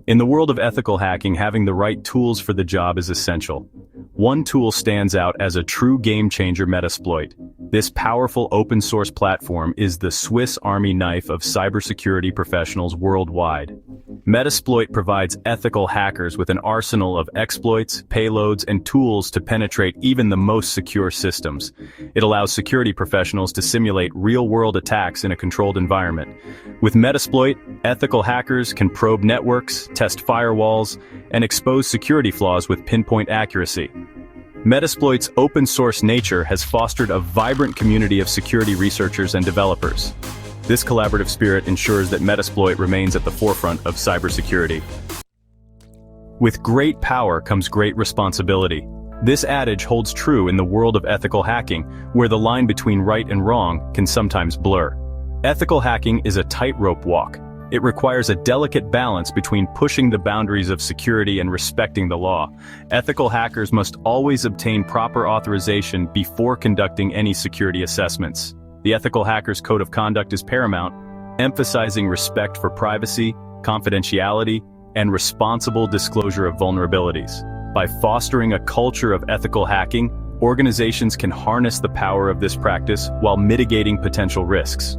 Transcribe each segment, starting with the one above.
In the world of ethical hacking, having the right tools for the job is essential. One tool stands out as a true game-changer: Metasploit. This powerful open-source platform is the Swiss Army knife of cybersecurity professionals worldwide. Metasploit provides ethical hackers with an arsenal of exploits, payloads, and tools to penetrate even the most secure systems. It allows security professionals to simulate real-world attacks in a controlled environment. With Metasploit, ethical hackers can probe networks, test firewalls, and expose security flaws with pinpoint accuracy. Metasploit's open-source nature has fostered a vibrant community of security researchers and developers. This collaborative spirit ensures that Metasploit remains at the forefront of cybersecurity. With great power comes great responsibility. This adage holds true in the world of ethical hacking, where the line between right and wrong can sometimes blur. Ethical hacking is a tightrope walk. It requires a delicate balance between pushing the boundaries of security and respecting the law. Ethical hackers must always obtain proper authorization before conducting any security assessments. The ethical hacker's code of conduct is paramount, emphasizing respect for privacy, confidentiality, and responsible disclosure of vulnerabilities. By fostering a culture of ethical hacking, organizations can harness the power of this practice while mitigating potential risks.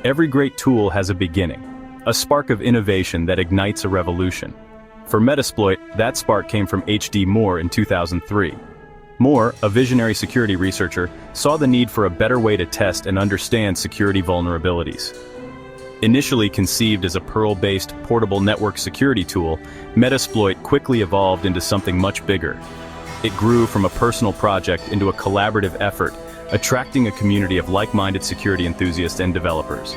Every great tool has a beginning, a spark of innovation that ignites a revolution. For Metasploit, that spark came from H.D. Moore in 2003. Moore, a visionary security researcher, saw the need for a better way to test and understand security vulnerabilities. Initially conceived as a Perl-based portable network security tool, Metasploit quickly evolved into something much bigger. It grew from a personal project into a collaborative effort, attracting a community of like-minded security enthusiasts and developers.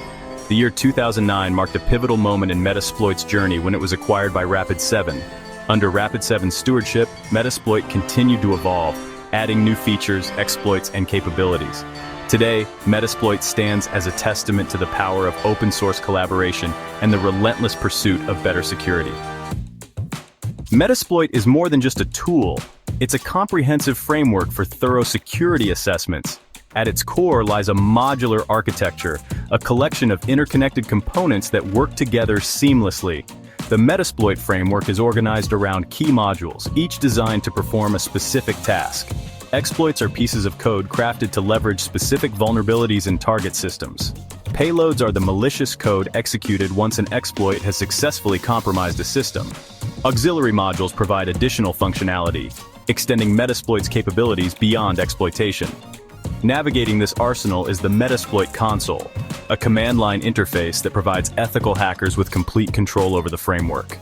The year 2009 marked a pivotal moment in Metasploit's journey when it was acquired by Rapid7. Under Rapid7's stewardship, Metasploit continued to evolve, adding new features, exploits, and capabilities. Today, Metasploit stands as a testament to the power of open-source collaboration and the relentless pursuit of better security. Metasploit is more than just a tool. It's a comprehensive framework for thorough security assessments. At its core lies a modular architecture, a collection of interconnected components that work together seamlessly. The Metasploit framework is organized around key modules, each designed to perform a specific task. Exploits are pieces of code crafted to leverage specific vulnerabilities in target systems. Payloads are the malicious code executed once an exploit has successfully compromised a system. Auxiliary modules provide additional functionality, extending Metasploit's capabilities beyond exploitation. Navigating this arsenal is the Metasploit console, a command-line interface that provides ethical hackers with complete control over the framework.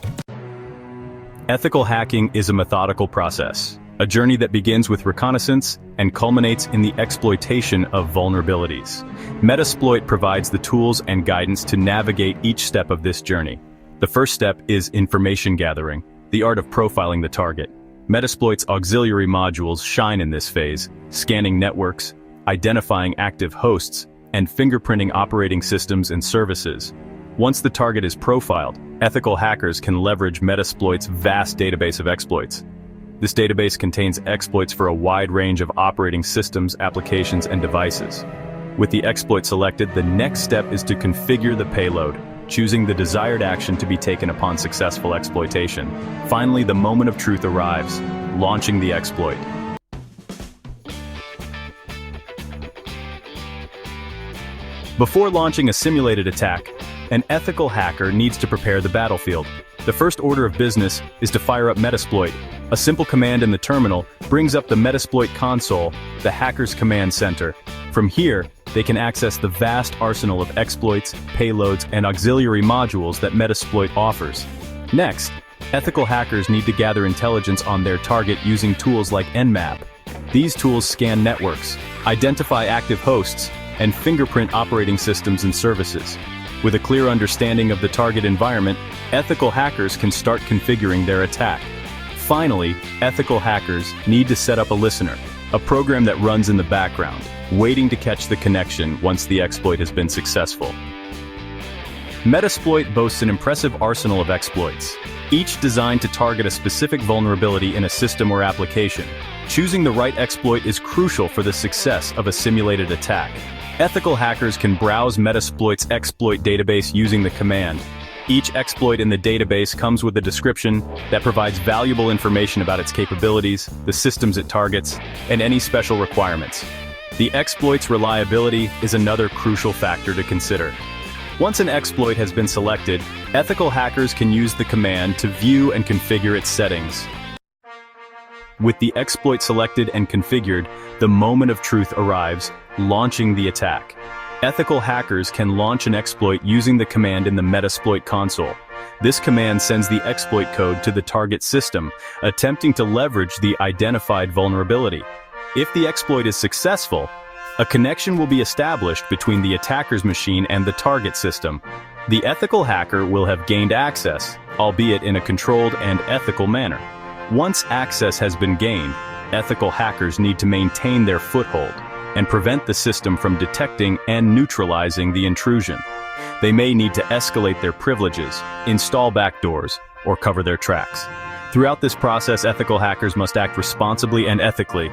Ethical hacking is a methodical process, a journey that begins with reconnaissance and culminates in the exploitation of vulnerabilities. Metasploit provides the tools and guidance to navigate each step of this journey. The first step is information gathering, the art of profiling the target. Metasploit's auxiliary modules shine in this phase, scanning networks, identifying active hosts, and fingerprinting operating systems and services. Once the target is profiled, ethical hackers can leverage Metasploit's vast database of exploits. This database contains exploits for a wide range of operating systems, applications, and devices. With the exploit selected, the next step is to configure the payload, choosing the desired action to be taken upon successful exploitation. Finally, the moment of truth arrives, launching the exploit. Before launching a simulated attack, an ethical hacker needs to prepare the battlefield. The first order of business is to fire up Metasploit. A simple command in the terminal brings up the Metasploit console, the hacker's command center. From here, they can access the vast arsenal of exploits, payloads, and auxiliary modules that Metasploit offers. Next, ethical hackers need to gather intelligence on their target using tools like Nmap. These tools scan networks, identify active hosts, and fingerprint operating systems and services. With a clear understanding of the target environment, ethical hackers can start configuring their attack. Finally, ethical hackers need to set up a listener, a program that runs in the background, waiting to catch the connection once the exploit has been successful. Metasploit boasts an impressive arsenal of exploits, each designed to target a specific vulnerability in a system or application. Choosing the right exploit is crucial for the success of a simulated attack. Ethical hackers can browse Metasploit's exploit database using the command. Each exploit in the database comes with a description that provides valuable information about its capabilities, the systems it targets, and any special requirements. The exploit's reliability is another crucial factor to consider. Once an exploit has been selected, ethical hackers can use the command to view and configure its settings. With the exploit selected and configured, the moment of truth arrives, launching the attack. Ethical hackers can launch an exploit using the command in the Metasploit console. This command sends the exploit code to the target system, attempting to leverage the identified vulnerability. If the exploit is successful, a connection will be established between the attacker's machine and the target system. The ethical hacker will have gained access, albeit in a controlled and ethical manner. Once access has been gained, ethical hackers need to maintain their foothold and prevent the system from detecting and neutralizing the intrusion. They may need to escalate their privileges, install backdoors, or cover their tracks. Throughout this process, ethical hackers must act responsibly and ethically.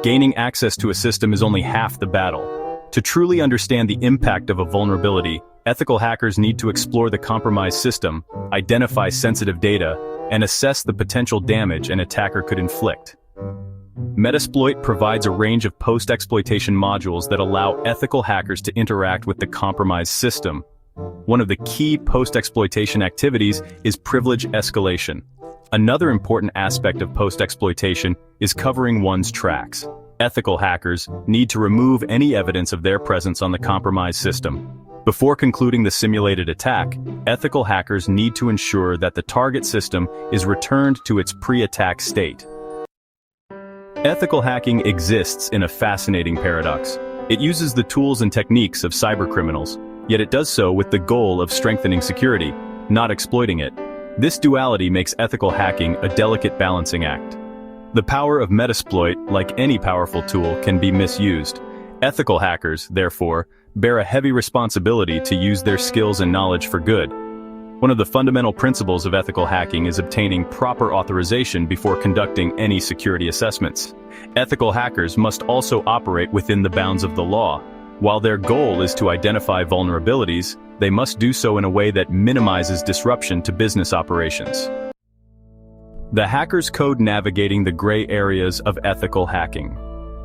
Gaining access to a system is only half the battle. To truly understand the impact of a vulnerability, ethical hackers need to explore the compromised system, identify sensitive data, and assess the potential damage an attacker could inflict. Metasploit provides a range of post-exploitation modules that allow ethical hackers to interact with the compromised system. One of the key post-exploitation activities is privilege escalation. Another important aspect of post-exploitation is covering one's tracks. Ethical hackers need to remove any evidence of their presence on the compromised system. Before concluding the simulated attack, ethical hackers need to ensure that the target system is returned to its pre-attack state. Ethical hacking exists in a fascinating paradox. It uses the tools and techniques of cybercriminals, yet it does so with the goal of strengthening security, not exploiting it. This duality makes ethical hacking a delicate balancing act. The power of Metasploit, like any powerful tool, can be misused. Ethical hackers, therefore, bear a heavy responsibility to use their skills and knowledge for good. One of the fundamental principles of ethical hacking is obtaining proper authorization before conducting any security assessments. Ethical hackers must also operate within the bounds of the law. While their goal is to identify vulnerabilities, they must do so in a way that minimizes disruption to business operations. The hacker's code navigating the gray areas of ethical hacking.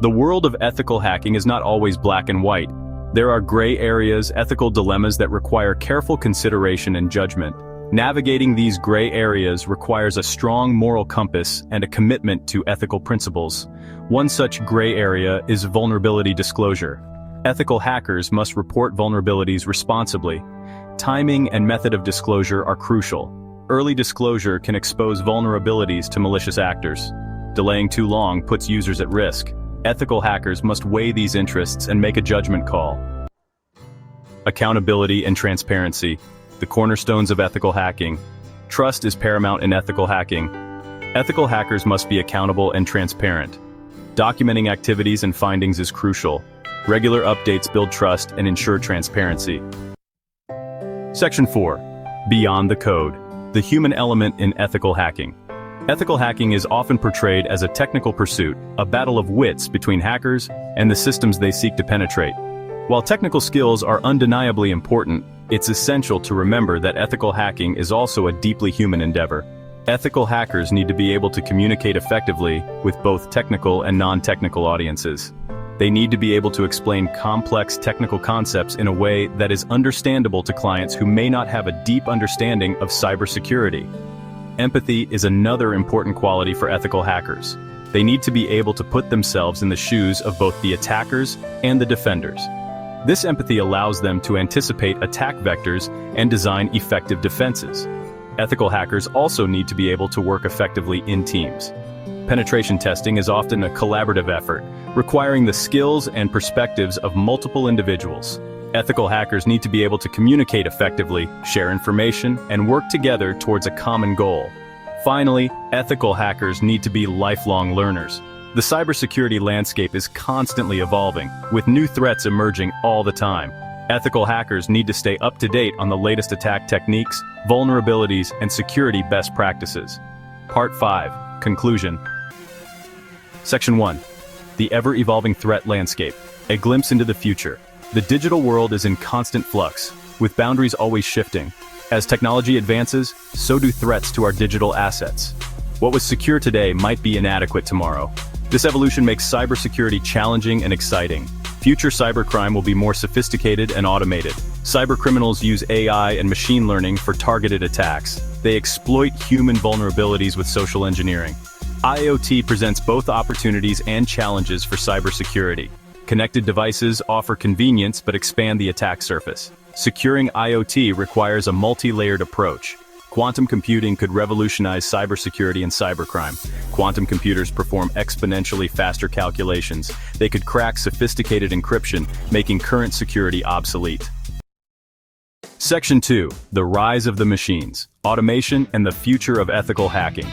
The world of ethical hacking is not always black and white. There are gray areas, ethical dilemmas that require careful consideration and judgment. Navigating these gray areas requires a strong moral compass and a commitment to ethical principles. One such gray area is vulnerability disclosure. Ethical hackers must report vulnerabilities responsibly. Timing and method of disclosure are crucial. Early disclosure can expose vulnerabilities to malicious actors. Delaying too long puts users at risk. Ethical hackers must weigh these interests and make a judgment call. Accountability and transparency, the cornerstones of ethical hacking. Trust is paramount in ethical hacking. Ethical hackers must be accountable and transparent. Documenting activities and findings is crucial. Regular updates build trust and ensure transparency. Section 4. Beyond the code. The human element in ethical hacking. Ethical hacking is often portrayed as a technical pursuit, a battle of wits between hackers and the systems they seek to penetrate. While technical skills are undeniably important, it's essential to remember that ethical hacking is also a deeply human endeavor. Ethical hackers need to be able to communicate effectively with both technical and non-technical audiences. They need to be able to explain complex technical concepts in a way that is understandable to clients who may not have a deep understanding of cybersecurity. Empathy is another important quality for ethical hackers. They need to be able to put themselves in the shoes of both the attackers and the defenders. This empathy allows them to anticipate attack vectors and design effective defenses. Ethical hackers also need to be able to work effectively in teams. Penetration testing is often a collaborative effort, requiring the skills and perspectives of multiple individuals. Ethical hackers need to be able to communicate effectively, share information, and work together towards a common goal. Finally, ethical hackers need to be lifelong learners. The cybersecurity landscape is constantly evolving, with new threats emerging all the time. Ethical hackers need to stay up to date on the latest attack techniques, vulnerabilities, and security best practices. Part 5. Conclusion. Section 1. The ever-evolving threat landscape. A glimpse into the future. The digital world is in constant flux, with boundaries always shifting. As technology advances, so do threats to our digital assets. What was secure today might be inadequate tomorrow. This evolution makes cybersecurity challenging and exciting. Future cybercrime will be more sophisticated and automated. Cybercriminals use AI and machine learning for targeted attacks. They exploit human vulnerabilities with social engineering. IoT presents both opportunities and challenges for cybersecurity. Connected devices offer convenience but expand the attack surface. Securing IoT requires a multi-layered approach. Quantum computing could revolutionize cybersecurity and cybercrime. Quantum computers perform exponentially faster calculations. They could crack sophisticated encryption, making current security obsolete. Section 2. The rise of the machines, automation, and the future of ethical hacking.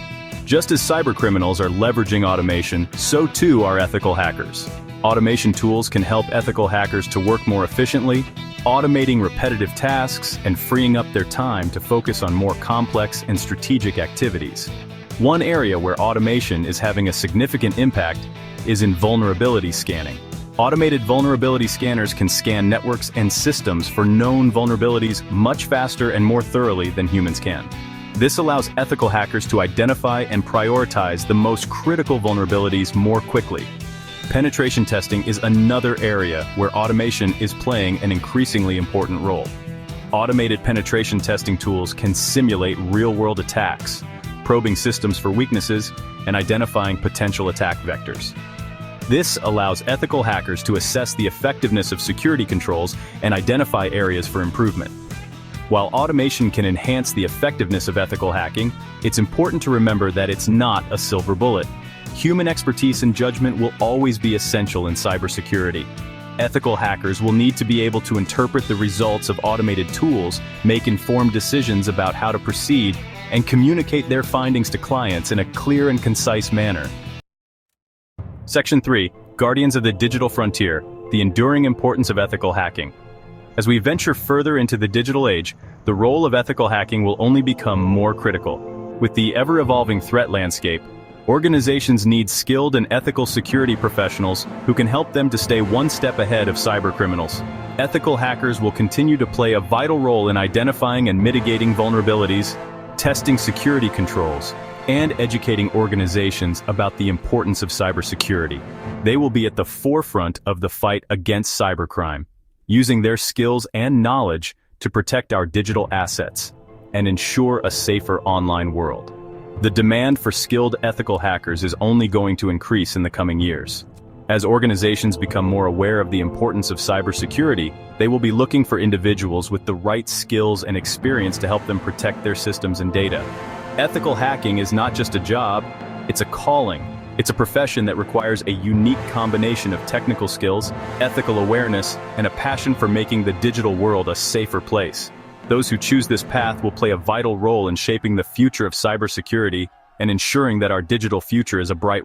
Just as cybercriminals are leveraging automation, so too are ethical hackers. Automation tools can help ethical hackers to work more efficiently, automating repetitive tasks and freeing up their time to focus on more complex and strategic activities. One area where automation is having a significant impact is in vulnerability scanning. Automated vulnerability scanners can scan networks and systems for known vulnerabilities much faster and more thoroughly than humans can. This allows ethical hackers to identify and prioritize the most critical vulnerabilities more quickly. Penetration testing is another area where automation is playing an increasingly important role. Automated penetration testing tools can simulate real-world attacks, probing systems for weaknesses and identifying potential attack vectors. This allows ethical hackers to assess the effectiveness of security controls and identify areas for improvement. While automation can enhance the effectiveness of ethical hacking, it's important to remember that it's not a silver bullet. Human expertise and judgment will always be essential in cybersecurity. Ethical hackers will need to be able to interpret the results of automated tools, make informed decisions about how to proceed, and communicate their findings to clients in a clear and concise manner. Section 3. Guardians of the Digital Frontier, the enduring importance of ethical hacking. As we venture further into the digital age, the role of ethical hacking will only become more critical. With the ever-evolving threat landscape, organizations need skilled and ethical security professionals who can help them to stay one step ahead of cybercriminals. Ethical hackers will continue to play a vital role in identifying and mitigating vulnerabilities, testing security controls, and educating organizations about the importance of cybersecurity. They will be at the forefront of the fight against cybercrime, using their skills and knowledge to protect our digital assets and ensure a safer online world. The demand for skilled ethical hackers is only going to increase in the coming years. As organizations become more aware of the importance of cybersecurity, they will be looking for individuals with the right skills and experience to help them protect their systems and data. Ethical hacking is not just a job, it's a calling. It's a profession that requires a unique combination of technical skills, ethical awareness, and a passion for making the digital world a safer place. Those who choose this path will play a vital role in shaping the future of cybersecurity and ensuring that our digital future is a bright